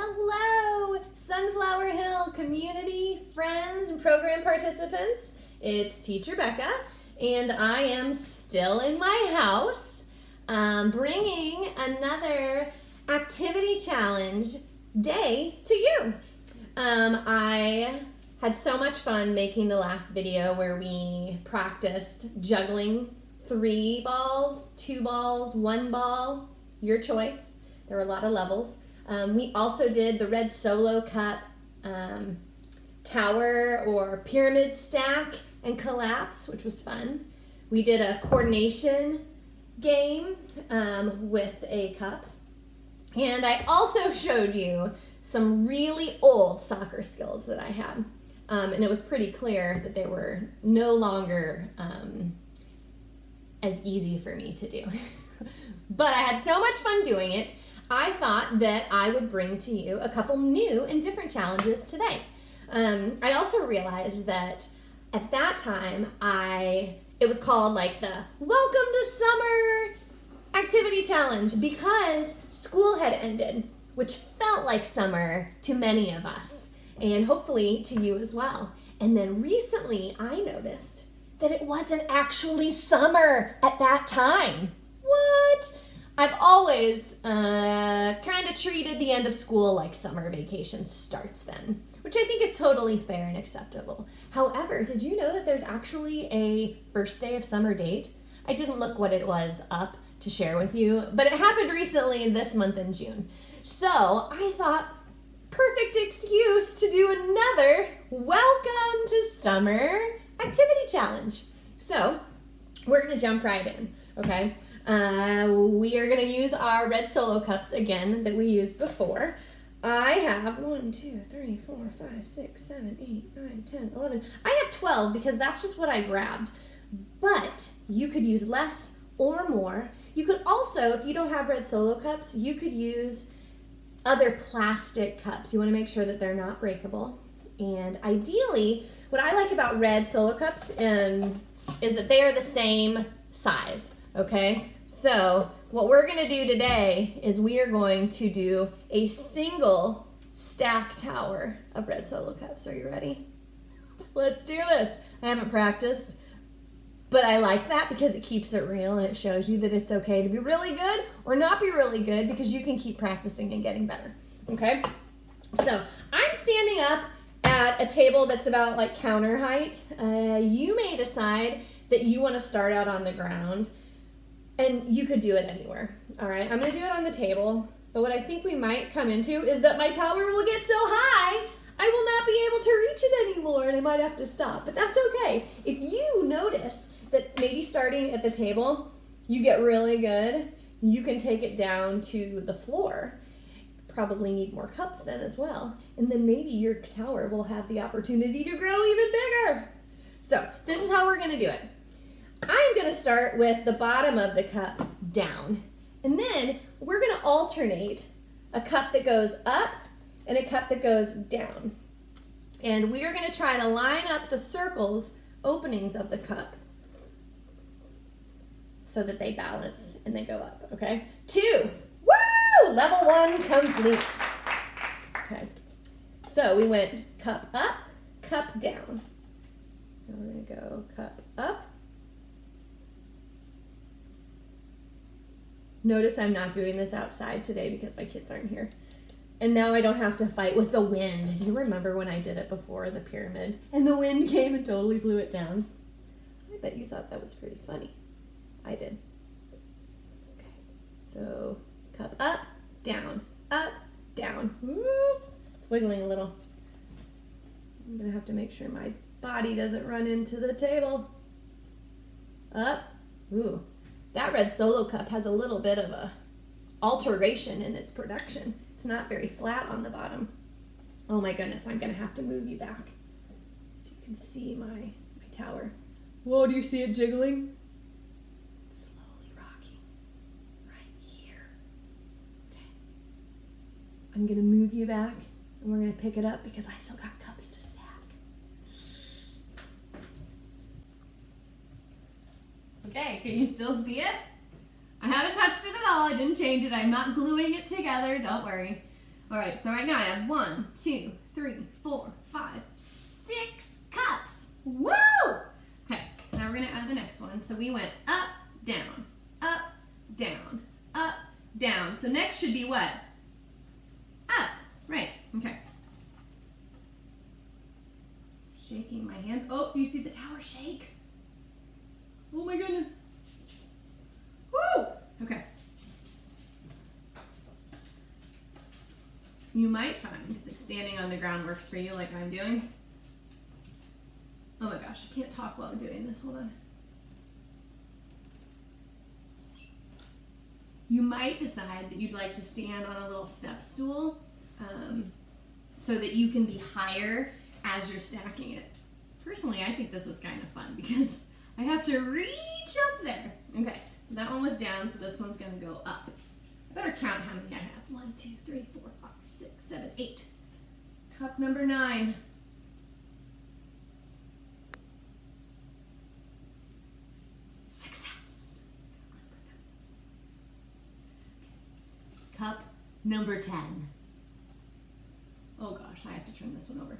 Hello, Sunflower Hill community, friends, and program participants. It's Teacher Becca, and I am still in my house, bringing another activity challenge day to you. I had so much fun making the last video where we practiced juggling 3 balls, 2 balls, 1 ball, your choice. There were a lot of levels. We also did the red solo cup tower or pyramid stack and collapse, which was fun. We did a coordination game with a cup. And I also showed you some really old soccer skills that I had. And it was pretty clear that they were no longer as easy for me to do. But I had so much fun doing it, I thought that I would bring to you a couple new and different challenges today. I also realized that at that time, it was called like the Welcome to Summer Activity Challenge because school had ended, which felt like summer to many of us, and hopefully to you as well. And then recently, I noticed that it wasn't actually summer at that time. What? I've always kind of treated the end of school like summer vacation starts then, which I think is totally fair and acceptable. However, did you know that there's actually a first day of summer date? I didn't look what it was up to share with you, but it happened recently this month in June. So I thought, perfect excuse to do another Welcome to Summer Activity Challenge. So we're gonna jump right in, okay? We are going to use our red solo cups again that we used before. I have 1, 2, 3, 4, 5, 6, 7, 8, 9, 10, 11. I have 12 because that's just what I grabbed. But you could use less or more. You could also, if you don't have red solo cups, you could use other plastic cups. You want to make sure that they're not breakable. And ideally, what I like about red solo cups is that they are the same size, okay? So what we're going to do today is we are going to do a single stack tower of red solo cups. Are you ready? Let's do this. I haven't practiced, but I like that because it keeps it real and it shows you that it's okay to be really good or not be really good because you can keep practicing and getting better. Okay? So I'm standing up at a table that's about like counter height. You may decide that you want to start out on the ground. And you could do it anywhere, all right? I'm gonna do it on the table, but what I think we might come into is that my tower will get so high, I will not be able to reach it anymore, and I might have to stop, but that's okay. If you notice that maybe starting at the table, you get really good, you can take it down to the floor. Probably need more cups then as well, and then maybe your tower will have the opportunity to grow even bigger. So this is how we're gonna do it. I'm going to start with the bottom of the cup down, and then we're going to alternate a cup that goes up and a cup that goes down. And we are going to try to line up the circles, openings of the cup, so that they balance and they go up, okay? 2, woo! Level 1 complete. Okay, so we went cup up, cup down. Now we're going to go cup up. Notice I'm not doing this outside today because my kids aren't here. And now I don't have to fight with the wind. Do you remember when I did it before, the pyramid? And the wind came and totally blew it down. I bet you thought that was pretty funny. I did. Okay, so cup up, down, up, down. Woo! It's wiggling a little. I'm gonna have to make sure my body doesn't run into the table. Up, ooh. That red solo cup has a little bit of a alteration in its production. It's not very flat on the bottom. Oh my goodness, I'm gonna have to move you back so you can see my tower. Whoa, do you see it jiggling? Slowly rocking right here. Okay. I'm gonna move you back and we're gonna pick it up because I still got cups to stack. Okay, can you still see it? I haven't touched it at all. I didn't change it. I'm not gluing it together. Don't worry. All right, so right now I have 1, 2, 3, 4, 5, 6 cups. Woo! Okay, so now we're gonna add the next one. So we went up, down, up, down, up, down. So next should be what? Up, right, okay. Shaking my hands. Oh, do you see the tower shake? Oh my goodness. Woo! Okay. You might find that standing on the ground works for you like I'm doing. Oh my gosh, I can't talk while I'm doing this. Hold on. You might decide that you'd like to stand on a little step stool so that you can be higher as you're stacking it. Personally, I think this was kind of fun because I have to reach up there. Okay, so that one was down, so this one's gonna go up. I better count how many I have. 1, 2, 3, 4, 5, 6, 7, 8. Cup number 9. Success. Cup number 10. Oh gosh, I have to turn this one over.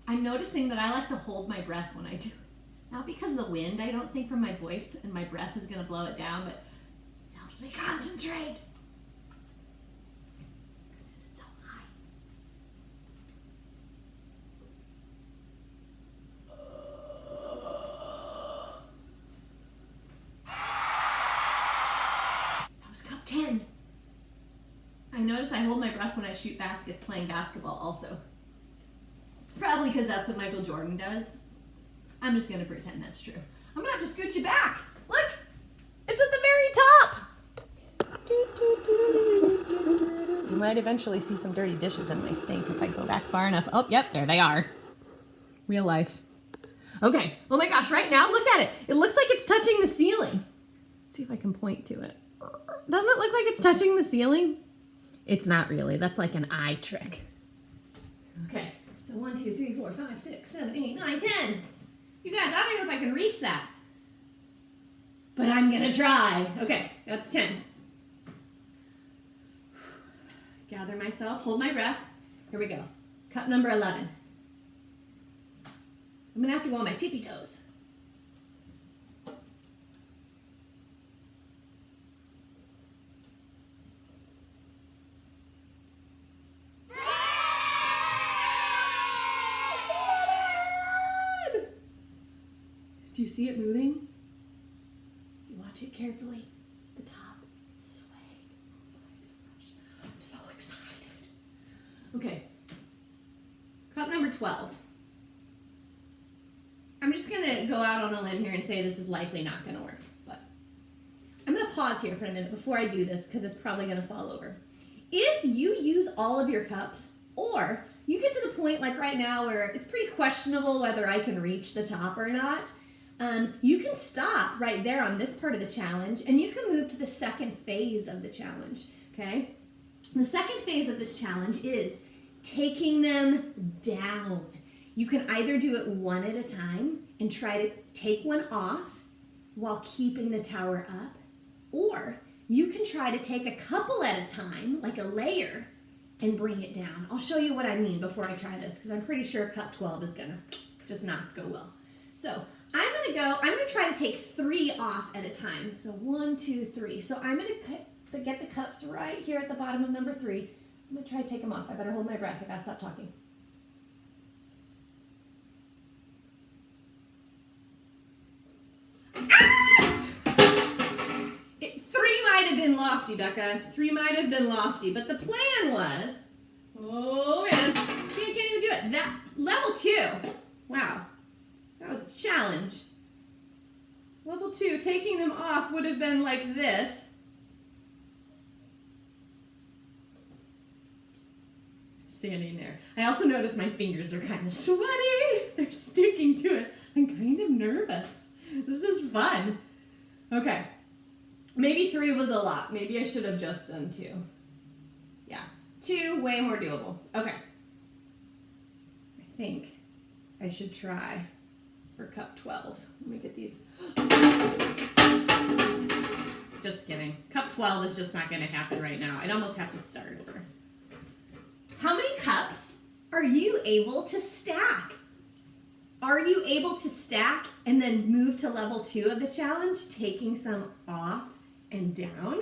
I'm noticing that I like to hold my breath when I do it. Not because of the wind, I don't think, from my voice and my breath is gonna blow it down, but it helps me concentrate. Goodness, it's so high. That was cup 10. I notice I hold my breath when I shoot baskets playing basketball also. It's probably because that's what Michael Jordan does. I'm just gonna pretend that's true. I'm gonna have to scoot you back. Look, it's at the very top. You might eventually see some dirty dishes in my sink if I go back far enough. Oh, yep, there they are. Real life. Okay, oh my gosh, right now, look at it. It looks like it's touching the ceiling. Let's see if I can point to it. Doesn't it look like it's touching the ceiling? It's not really, that's like an eye trick. Okay, so 1, 2, 3, 4, 5, 6, 7, 8, 9, 10. You guys, I don't know if I can reach that. But I'm gonna try. Okay, that's 10. Gather myself, hold my breath. Here we go. Cup number 11. I'm gonna have to go on my tippy toes. Do you see it moving? You watch it carefully. The top swayed. I'm so excited. Okay. Cup number 12. I'm just gonna go out on a limb here and say this is likely not gonna work, but I'm gonna pause here for a minute before I do this because it's probably gonna fall over. If you use all of your cups, or you get to the point like right now where it's pretty questionable whether I can reach the top or not, you can stop right there on this part of the challenge and you can move to the second phase of the challenge, okay? The second phase of this challenge is taking them down. You can either do it one at a time and try to take one off while keeping the tower up, or you can try to take a couple at a time, like a layer, and bring it down. I'll show you what I mean before I try this because I'm pretty sure cup 12 is gonna just not go well. So I'm gonna try to take 3 off at a time. So 1, 2, 3. So I'm gonna get the cups right here at the bottom of number 3. I'm gonna try to take them off. I better hold my breath. I gotta stop talking. Ah! 3 might have been lofty, Becca. 3 might have been lofty, but the plan was, oh man, see, I can't even do it. That level 2, wow. That was a challenge. Level 2, taking them off would have been like this. Standing there. I also noticed my fingers are kind of sweaty. They're sticking to it. I'm kind of nervous. This is fun. Okay. Maybe 3 was a lot. Maybe I should have just done 2. Yeah. 2, way more doable. Okay. I think I should try for cup 12. Let me get these. Just kidding. Cup 12 is just not going to happen right now. I'd almost have to start over. cups are you able to stack? Are you able to stack and then move to level 2 of the challenge, taking some off and down?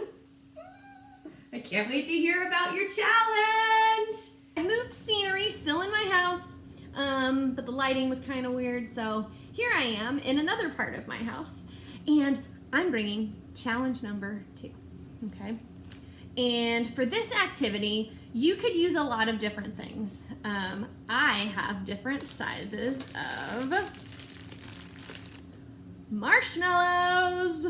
I can't wait to hear about your challenge. I moved scenery, still in my house, but the lighting was kind of weird, so here I am in another part of my house, and I'm bringing challenge number 2, okay? And for this activity, you could use a lot of different things. I have different sizes of marshmallows.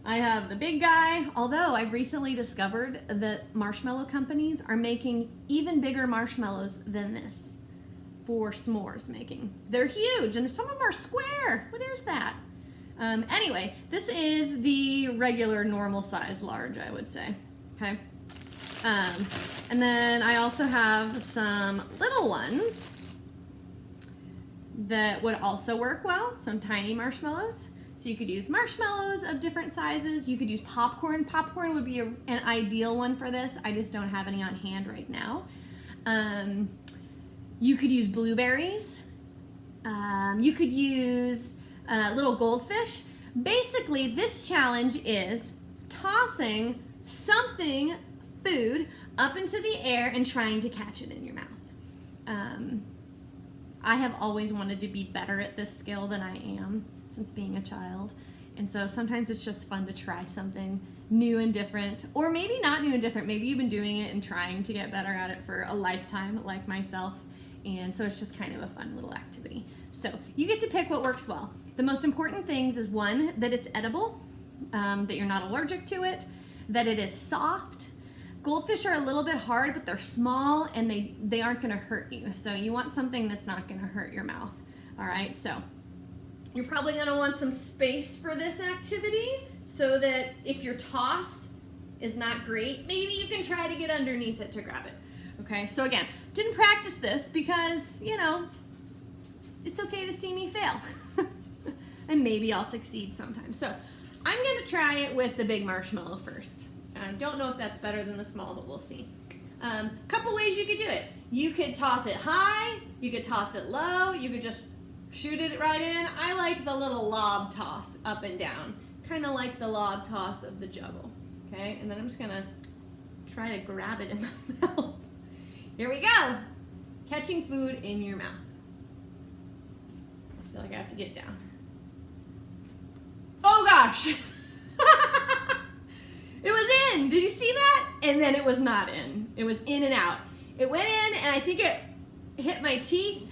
I have the big guy, although I've recently discovered that marshmallow companies are making even bigger marshmallows than this for s'mores making. They're huge, and some of them are square. What is that? Anyway, this is the regular normal size large, I would say, okay? And then I also have some little ones that would also work well, some tiny marshmallows. So you could use marshmallows of different sizes. You could use popcorn. Popcorn would be an ideal one for this. I just don't have any on hand right now. You could use blueberries. You could use little goldfish. Basically, this challenge is tossing something, food, up into the air and trying to catch it in your mouth. I have always wanted to be better at this skill than I am since being a child. And so sometimes it's just fun to try something new and different, or maybe not new and different. Maybe you've been doing it and trying to get better at it for a lifetime, like myself. And so it's just kind of a fun little activity. So you get to pick what works well. The most important things is, one, that it's edible, that you're not allergic to it, that it is soft. Goldfish are a little bit hard, but they're small and they aren't gonna hurt you. So you want something that's not gonna hurt your mouth. All right, so you're probably gonna want some space for this activity so that if your toss is not great, maybe you can try to get underneath it to grab it. Okay, so again, didn't practice this because, you know, it's okay to see me fail. And maybe I'll succeed sometime. So I'm gonna try it with the big marshmallow first. I don't know if that's better than the small, but we'll see. Couple ways you could do it. You could toss it high, you could toss it low, you could just shoot it right in. I like the little lob toss up and down, kind of like the lob toss of the juggle, okay? And then I'm just gonna try to grab it in my mouth. Here we go. Catching food in your mouth. I feel like I have to get down. Oh gosh. It was in. Did you see that? And then it was not in. It was in and out. It went in and I think it hit my teeth.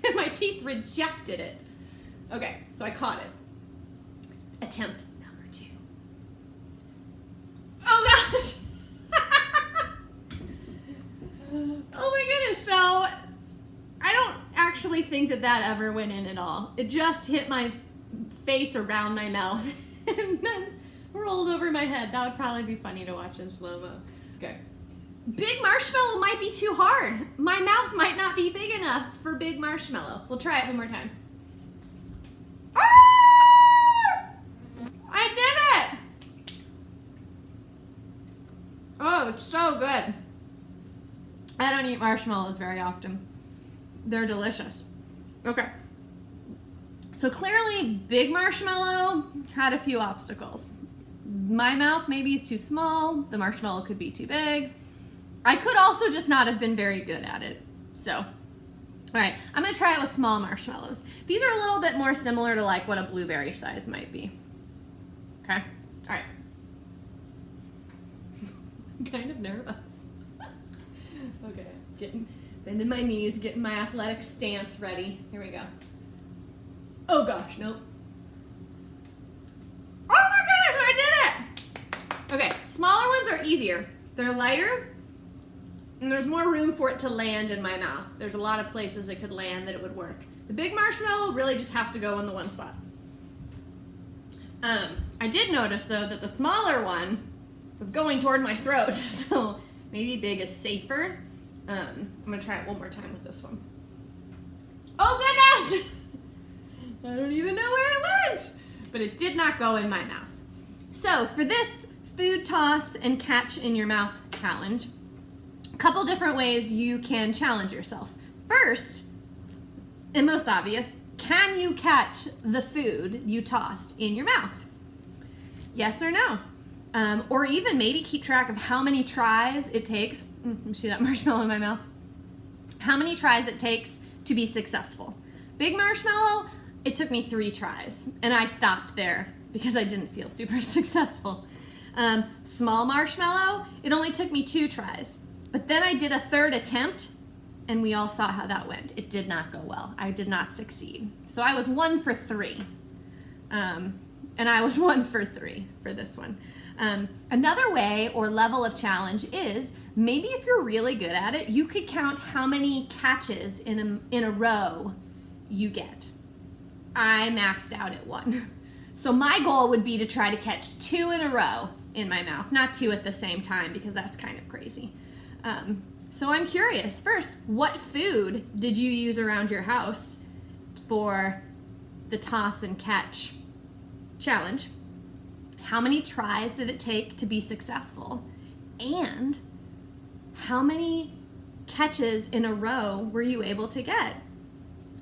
And my teeth rejected it. Okay, so I caught it. Attempt number 2. Oh gosh. Oh my goodness. So I don't actually think that ever went in at all. It just hit my face around my mouth and then rolled over my head. That would probably be funny to watch in slow-mo. Okay. Big marshmallow might be too hard. My mouth might not be big enough for big marshmallow. We'll try it one more time. Ah! I did it! Oh, it's so good. I don't eat marshmallows very often. They're delicious. Okay. So clearly, big marshmallow had a few obstacles. My mouth maybe is too small. The marshmallow could be too big. I could also just not have been very good at it. So, all right, I'm gonna try it with small marshmallows. These are a little bit more similar to like what a blueberry size might be. Okay, all right. I'm kind of nervous. Okay, bending my knees, getting my athletic stance ready. Here we go. Oh gosh, nope. Oh my goodness, I did it! Okay, smaller ones are easier. They're lighter, and there's more room for it to land in my mouth. There's a lot of places it could land that it would work. The big marshmallow really just has to go in the one spot. I did notice though that the smaller one was going toward my throat, so maybe big is safer. I'm gonna try it one more time with this one. Oh goodness! I don't even know where it went, but it did not go in my mouth. So for this food toss and catch in your mouth challenge, a couple different ways you can challenge yourself. First, and most obvious, can you catch the food you tossed in your mouth? Yes or no? Or even maybe keep track of how many tries it takes. You see that marshmallow in my mouth? How many tries it takes to be successful. Big marshmallow, it took me 3 tries, and I stopped there because I didn't feel super successful. Small marshmallow, it only took me 2 tries, but then I did a 3rd attempt, and we all saw how that went. It did not go well. I did not succeed. So I was 1 for 3, and I was 1 for 3 for this one. Another way or level of challenge is maybe if you're really good at it, you could count how many catches in a row you get. I maxed out at 1. So my goal would be to try to catch 2 in a row in my mouth, not 2 at the same time because that's kind of crazy. So I'm curious, first, what food did you use around your house for the toss and catch challenge? How many tries did it take to be successful? And how many catches in a row were you able to get?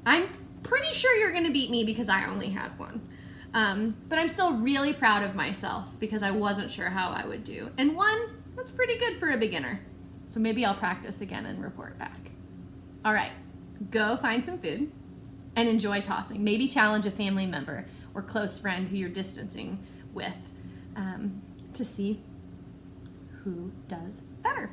I'm pretty sure you're gonna beat me because I only had 1. But I'm still really proud of myself because I wasn't sure how I would do. And 1, that's pretty good for a beginner. So maybe I'll practice again and report back. All right, go find some food and enjoy tossing. Maybe challenge a family member or close friend who you're distancing with to see who does better.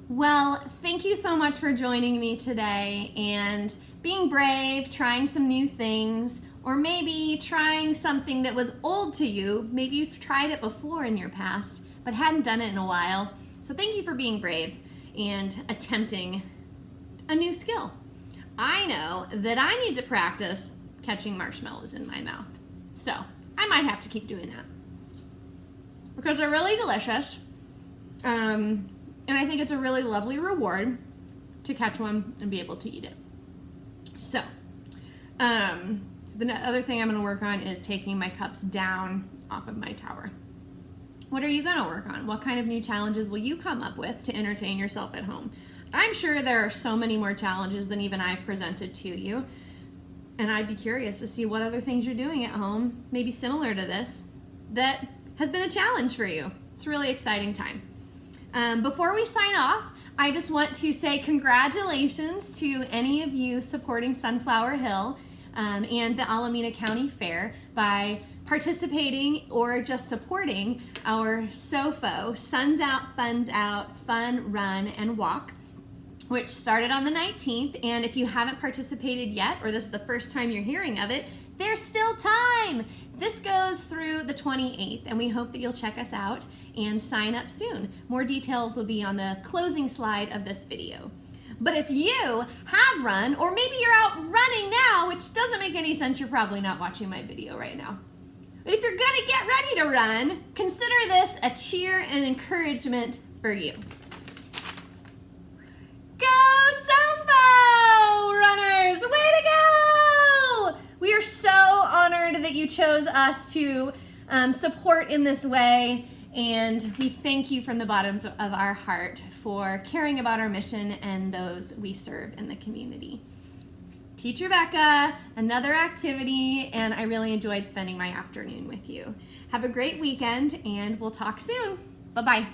Well, thank you so much for joining me today and being brave, trying some new things, or maybe trying something that was old to you. Maybe you've tried it before in your past, but hadn't done it in a while. So thank you for being brave and attempting a new skill. I know that I need to practice catching marshmallows in my mouth. So I might have to keep doing that because they're really delicious. And I think it's a really lovely reward to catch one and be able to eat it. So, the other thing I'm going to work on is taking my cups down off of my tower. What are you going to work on? What kind of new challenges will you come up with to entertain yourself at home? I'm sure there are so many more challenges than even I've presented to you. And I'd be curious to see what other things you're doing at home, maybe similar to this, that has been a challenge for you. It's a really exciting time. Before we sign off, I just want to say congratulations to any of you supporting Sunflower Hill and the Alameda County Fair by participating or just supporting our SOFO, Suns Out, Funds Out, Fun, Run, and Walk, which started on the 19th. And if you haven't participated yet, or this is the first time you're hearing of it, there's still time. This goes through the 28th, and we hope that you'll check us out and sign up soon. More details will be on the closing slide of this video. But if you have run, or maybe you're out running now, which doesn't make any sense, you're probably not watching my video right now. But if you're gonna get ready to run, consider this a cheer and encouragement for you. Go SOFO, runners! Way to go! We are so honored that you chose us to support in this way, and we thank you from the bottoms of our heart for caring about our mission and those we serve in the community. Teacher Becca, another activity, and I really enjoyed spending my afternoon with you. Have a great weekend, and we'll talk soon. Bye-bye.